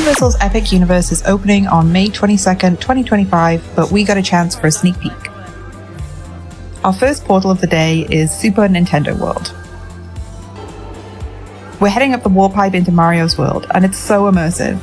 Universal's Epic Universe is opening on May 22nd, 2025, but we got a chance for a sneak peek. Our first portal of the day is Super Nintendo World. We're heading up the warp pipe into Mario's world, and it's so immersive.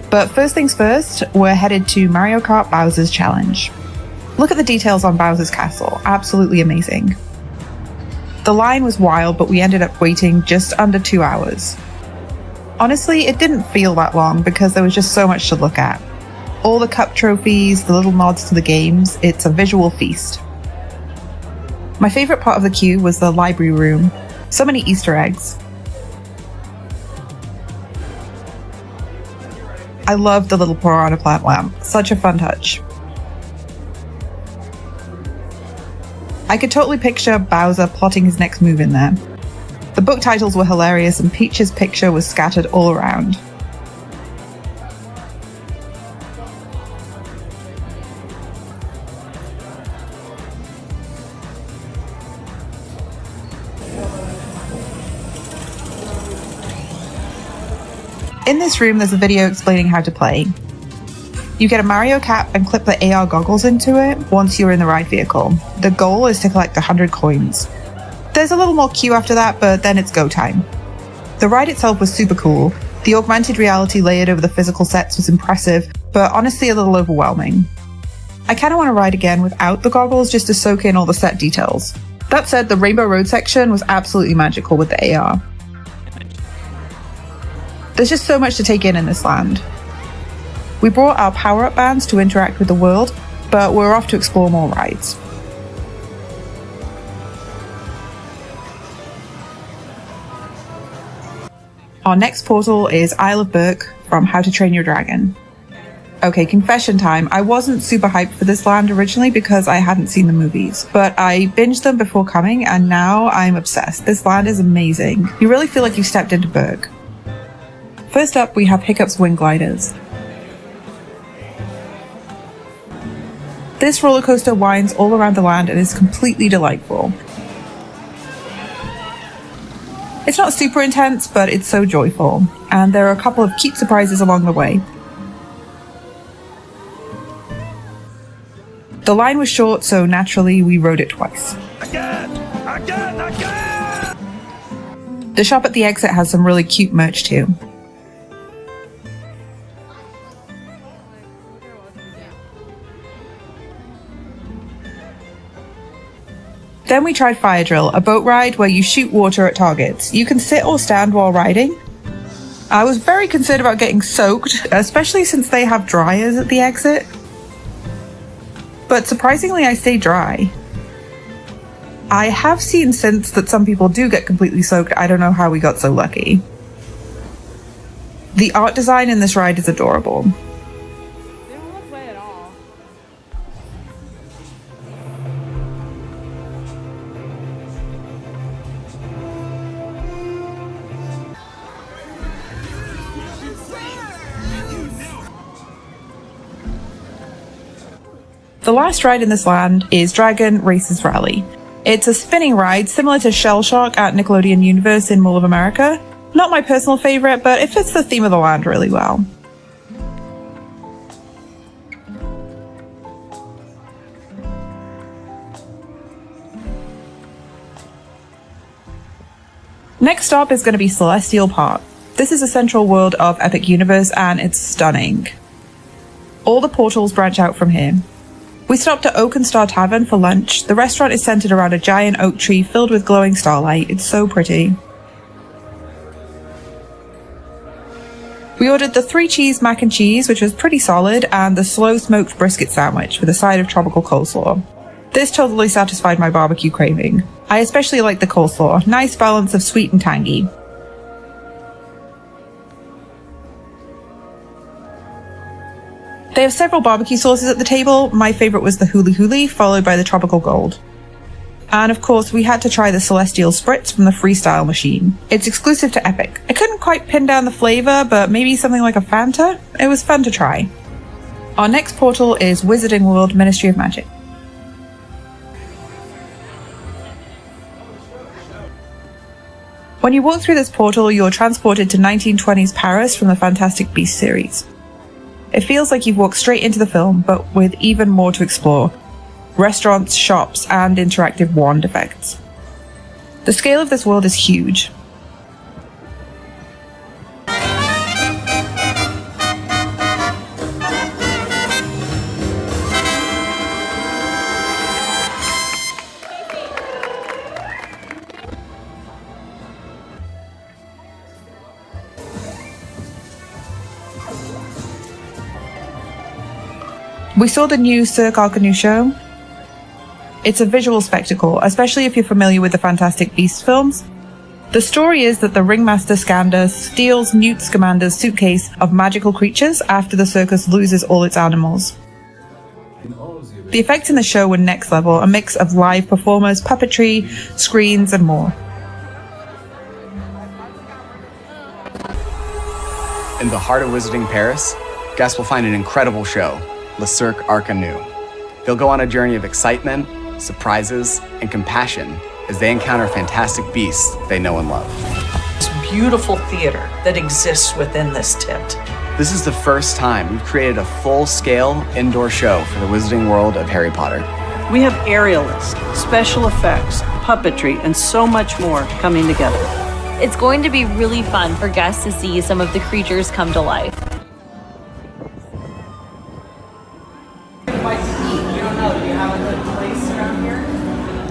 But first things first, we're headed to Mario Kart Bowser's Challenge. Look at the details on Bowser's castle, absolutely amazing. The line was wild, but we ended up waiting just under 2 hours. Honestly, it didn't feel that long because there was just so much to look at. All the cup trophies, the little nods to the games, it's a visual feast. My favourite part of the queue was the library room. So many Easter eggs. I loved the little piranha plant lamp, such a fun touch. I could totally picture Bowser plotting his next move in there. The book titles were hilarious and Peach's picture was scattered all around. In this room, there's a video explaining how to play. You get a Mario cap and clip the AR goggles into it once you're in the ride vehicle. The goal is to collect 100 coins. There's a little more queue after that, but then it's go time. The ride itself was super cool. The augmented reality layered over the physical sets was impressive, but honestly a little overwhelming. I kinda wanna ride again without the goggles just to soak in all the set details. That said, the Rainbow Road section was absolutely magical with the AR. There's just so much to take in this land. We brought our power-up bands to interact with the world, but we're off to explore more rides. Our next portal is Isle of Berk from How to Train Your Dragon. Okay, confession time. I wasn't super hyped for this land originally because I hadn't seen the movies, but I binged them before coming and now I'm obsessed. This land is amazing. You really feel like you stepped into Berk. First up, we have Hiccup's wing gliders. This roller coaster winds all around the land and is completely delightful. It's not super intense, but it's so joyful, and there are a couple of cute surprises along the way. The line was short, so naturally we rode it twice. Again! The shop at the exit has some really cute merch too. Then we tried Fire Drill, a boat ride where you shoot water at targets. You can sit or stand while riding. I was very concerned about getting soaked, especially since they have dryers at the exit. But surprisingly, I stayed dry. I have seen since that some people do get completely soaked. I don't know how we got so lucky. The art design in this ride is adorable. The last ride in this land is Dragon Racers Rally. It's a spinning ride similar to Shell Shock at Nickelodeon Universe in Mall of America. Not my personal favourite, but it fits the theme of the land really well. Next stop is going to be Celestial Park. This is a central world of Epic Universe and it's stunning. All the portals branch out from here. We stopped at Oak and Star Tavern for lunch. The restaurant is centered around a giant oak tree filled with glowing starlight. It's so pretty. We ordered the 3-cheese mac and cheese, which was pretty solid, and the slow smoked brisket sandwich with a side of tropical coleslaw. This totally satisfied my barbecue craving. I especially like the coleslaw. Nice balance of sweet and tangy. They have several barbecue sauces at the table. My favourite was the Huli Huli, followed by the Tropical Gold. And of course, we had to try the Celestial Spritz from the Freestyle machine. It's exclusive to Epic. I couldn't quite pin down the flavour, but maybe something like a Fanta? It was fun to try. Our next portal is Wizarding World Ministry of Magic. When you walk through this portal, you're transported to 1920s Paris from the Fantastic Beasts series. It feels like you've walked straight into the film, but with even more to explore. Restaurants, shops, and interactive wand effects. The scale of this world is huge. We saw the new Cirque Arcanu show. It's a visual spectacle, especially if you're familiar with the Fantastic Beasts films. The story is that the ringmaster Skander steals Newt Scamander's suitcase of magical creatures after the circus loses all its animals. The effects in the show were next level, a mix of live performers, puppetry, screens, and more. In the heart of Wizarding Paris, guests will find an incredible show, Le Cirque Arcanu. They'll go on a journey of excitement, surprises, and compassion as they encounter fantastic beasts they know and love. This beautiful theater that exists within this tent. This is the first time we've created a full-scale indoor show for the Wizarding World of Harry Potter. We have aerialists, special effects, puppetry, and so much more coming together. It's going to be really fun for guests to see some of the creatures come to life.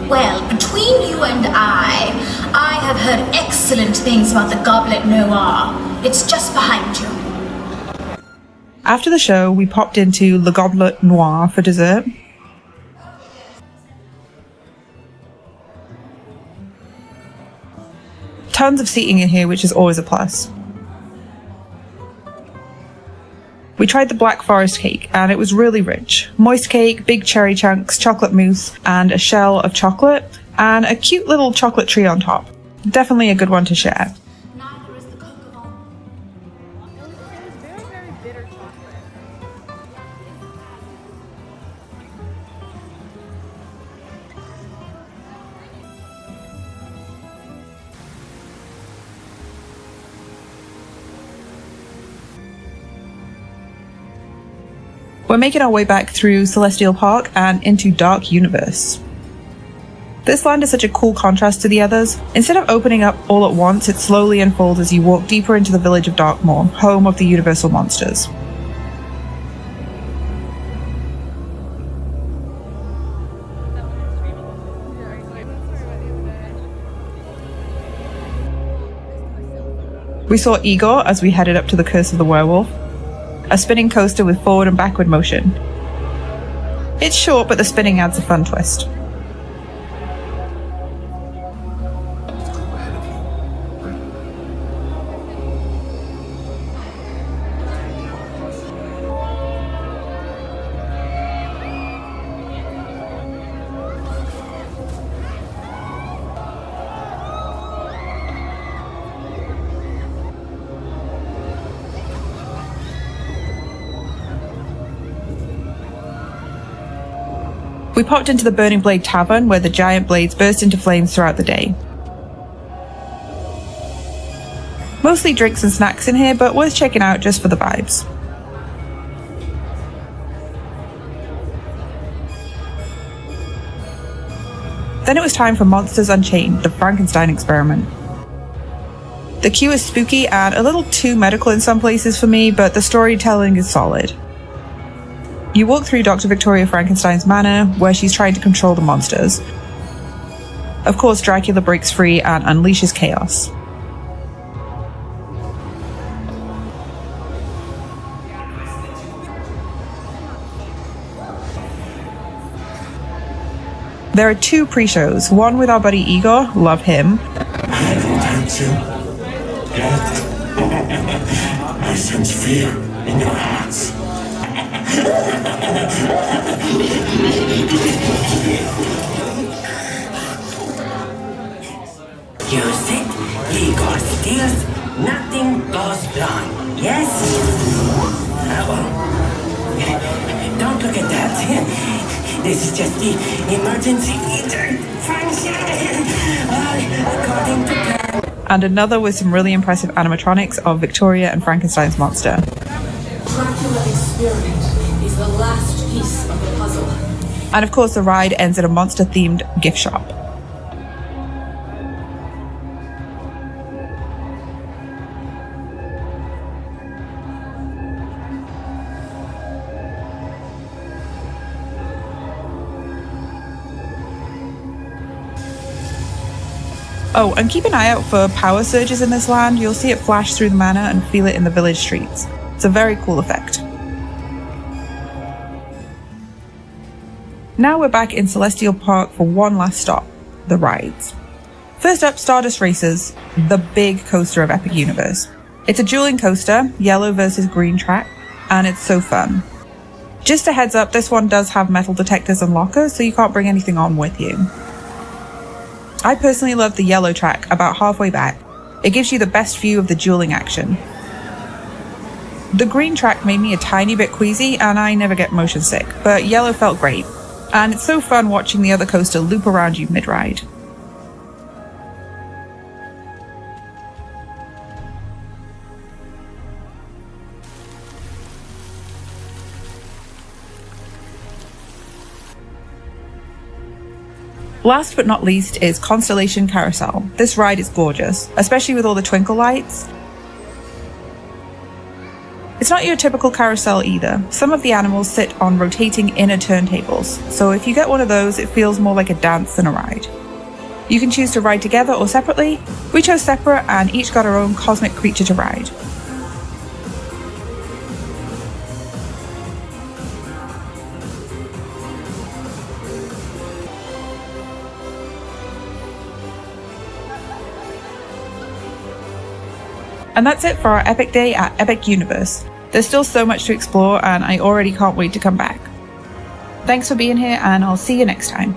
Well, between you and I have heard excellent things about the Goblet Noir. It's just behind you. After the show, we popped into Le Goblet Noir for dessert. Tons of seating in here, which is always a plus. We tried the Black Forest cake, and it was really rich. Moist cake, big cherry chunks, chocolate mousse, and a shell of chocolate, and a cute little chocolate tree on top. Definitely a good one to share. Neither is the cocoa. We're making our way back through Celestial Park and into Dark Universe. This land is such a cool contrast to the others. Instead of opening up all at once, it slowly unfolds as you walk deeper into the village of Darkmoor, home of the Universal Monsters. We saw Igor as we headed up to the Curse of the Werewolf, a spinning coaster with forward and backward motion. It's short, but the spinning adds a fun twist. We popped into the Burning Blade Tavern, where the giant blades burst into flames throughout the day. Mostly drinks and snacks in here, but worth checking out just for the vibes. Then it was time for Monsters Unchained, the Frankenstein experiment. The queue is spooky and a little too medical in some places for me, but the storytelling is solid. You walk through Dr. Victoria Frankenstein's manor, where she's trying to control the monsters. Of course, Dracula breaks free and unleashes chaos. There are two pre-shows, one with our buddy Igor, love him. I sense fear in your hearts. You said Igor steals, nothing goes wrong, yes? Don't look at that. This is just the emergency function. According to plan. and another with some really impressive animatronics of Victoria and Frankenstein's monster. Dracula experiment is the last piece of the puzzle. And of course, the ride ends at a monster-themed gift shop. Oh, and keep an eye out for power surges in this land. You'll see it flash through the manor and feel it in the village streets. It's a very cool effect. Now we're back in Celestial Park for one last stop, the rides. First up, Stardust Racers, the big coaster of Epic Universe. It's a dueling coaster, yellow versus green track, and it's so fun. Just a heads up, this one does have metal detectors and lockers, so you can't bring anything on with you. I personally love the yellow track about halfway back. It gives you the best view of the dueling action. The green track made me a tiny bit queasy and I never get motion sick, but yellow felt great. And it's so fun watching the other coaster loop around you mid-ride. Last but not least is Constellation Carousel. This ride is gorgeous, especially with all the twinkle lights. It's not your typical carousel either. Some of the animals sit on rotating inner turntables, so if you get one of those, it feels more like a dance than a ride. You can choose to ride together or separately. We chose separate and each got our own cosmic creature to ride. And that's it for our Epic Day at Epic Universe. There's still so much to explore and I already can't wait to come back. Thanks for being here and I'll see you next time.